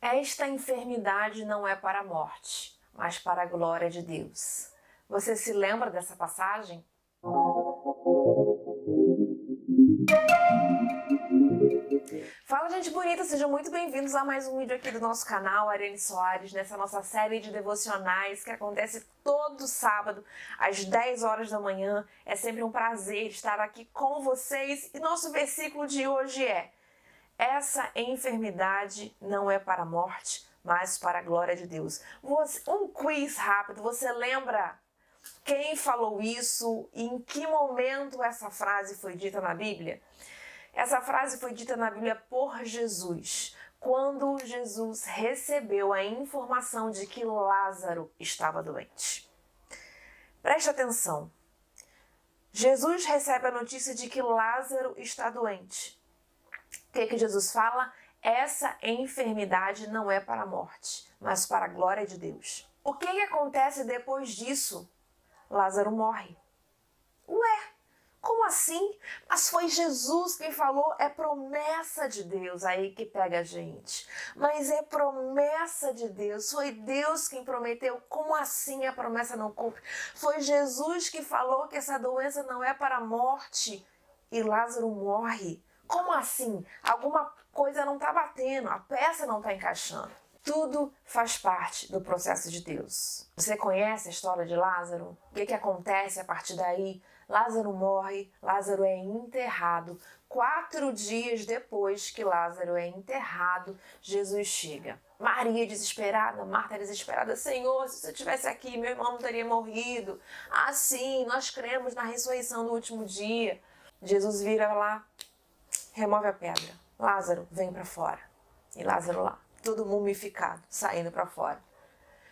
Esta enfermidade não é para a morte, mas para a glória de Deus. Você se lembra dessa passagem? Fala, gente bonita, sejam muito bem-vindos a mais um vídeo aqui do nosso canal, Ariane Soares, nessa nossa série de devocionais que acontece todo sábado às 10 horas da manhã. É sempre um prazer estar aqui com vocês e nosso versículo de hoje é: essa enfermidade não é para a morte, mas para a glória de Deus. Um quiz rápido, você lembra quem falou isso e em que momento essa frase foi dita na Bíblia? Essa frase foi dita na Bíblia por Jesus, quando Jesus recebeu a informação de que Lázaro estava doente. Preste atenção. Jesus recebe a notícia de que Lázaro está doente. O que Jesus fala? Essa enfermidade não é para a morte, mas para a glória de Deus. O que acontece depois disso? Lázaro morre. Ué, como assim? Mas foi Jesus quem falou, é promessa de Deus, aí que pega a gente. Mas é promessa de Deus, foi Deus quem prometeu, como assim a promessa não cumpre? Foi Jesus que falou que essa doença não é para a morte e Lázaro morre. Como assim? Alguma coisa não está batendo, a peça não está encaixando. Tudo faz parte do processo de Deus. Você conhece a história de Lázaro? O que acontece a partir daí? Lázaro morre, Lázaro é enterrado. 4 dias depois que Lázaro é enterrado, Jesus chega. Maria desesperada, Marta desesperada: Senhor, se você estivesse aqui, meu irmão não teria morrido. Ah, sim, nós cremos na ressurreição do último dia. Jesus vira lá, remove a pedra. Lázaro, vem para fora. E Lázaro lá, todo mumificado, saindo para fora.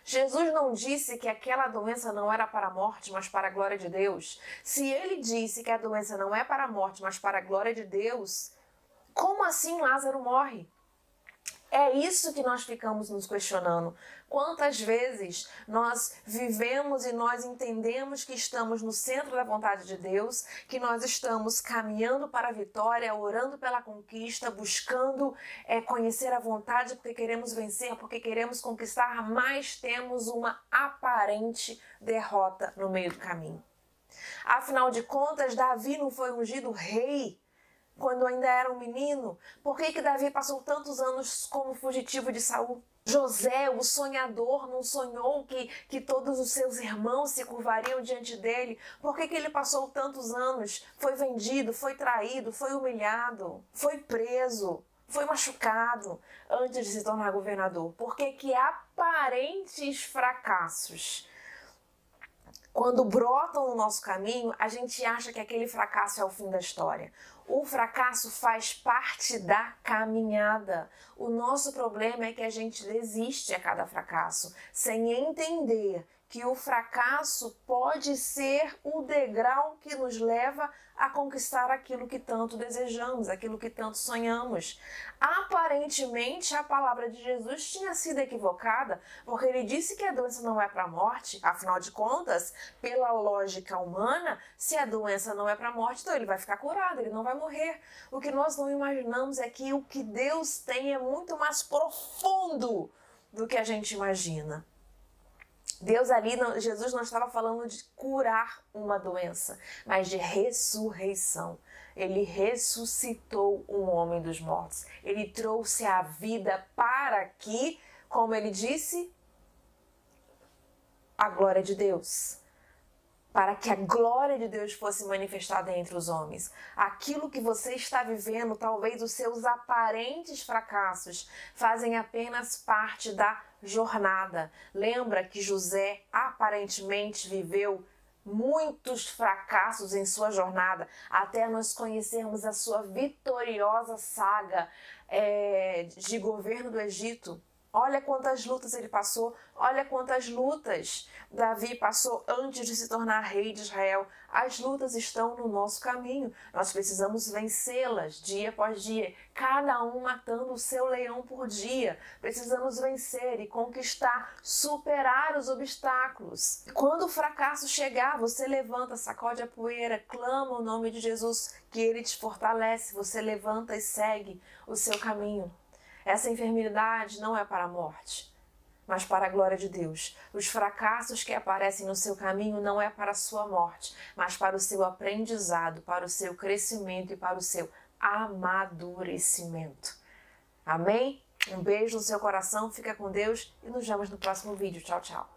Jesus não disse que aquela doença não era para a morte, mas para a glória de Deus? Se ele disse que a doença não é para a morte, mas para a glória de Deus, como assim Lázaro morre? É isso que nós ficamos nos questionando. Quantas vezes nós vivemos e nós entendemos que estamos no centro da vontade de Deus, que nós estamos caminhando para a vitória, orando pela conquista, buscando conhecer a vontade porque queremos vencer, porque queremos conquistar, mas temos uma aparente derrota no meio do caminho. Afinal de contas, Davi não foi ungido rei quando ainda era um menino? Por que Davi passou tantos anos como fugitivo de Saul? José, o sonhador, não sonhou que todos os seus irmãos se curvariam diante dele? Por que ele passou tantos anos? Foi vendido, foi traído, foi humilhado, foi preso, foi machucado antes de se tornar governador? Por que aparentes fracassos, quando brotam no nosso caminho, a gente acha que aquele fracasso é o fim da história? O fracasso faz parte da caminhada. O nosso problema é que a gente desiste a cada fracasso, sem entender que o fracasso pode ser o degrau que nos leva a conquistar aquilo que tanto desejamos, aquilo que tanto sonhamos. Aparentemente, a palavra de Jesus tinha sido equivocada, porque ele disse que a doença não é para a morte. Afinal de contas, pela lógica humana, se a doença não é para a morte, então ele vai ficar curado, ele não vai morrer. O que nós não imaginamos é que o que Deus tem é muito mais profundo do que a gente imagina. Jesus não estava falando de curar uma doença, mas de ressurreição. Ele ressuscitou um homem dos mortos. Ele trouxe a vida para que, como ele disse, a glória de Deus. Para que a glória de Deus fosse manifestada entre os homens. Aquilo que você está vivendo, talvez os seus aparentes fracassos, fazem apenas parte da jornada. Lembra que José aparentemente viveu muitos fracassos em sua jornada, até nós conhecermos a sua vitoriosa saga de governo do Egito. Olha quantas lutas ele passou, olha quantas lutas Davi passou antes de se tornar rei de Israel. As lutas estão no nosso caminho, nós precisamos vencê-las dia após dia, cada um matando o seu leão por dia. Precisamos vencer e conquistar, superar os obstáculos. Quando o fracasso chegar, você levanta, sacode a poeira, clama o nome de Jesus, que ele te fortalece, você levanta e segue o seu caminho. Essa enfermidade não é para a morte, mas para a glória de Deus. Os fracassos que aparecem no seu caminho não é para a sua morte, mas para o seu aprendizado, para o seu crescimento e para o seu amadurecimento. Amém? Um beijo no seu coração, fica com Deus e nos vemos no próximo vídeo. Tchau, tchau.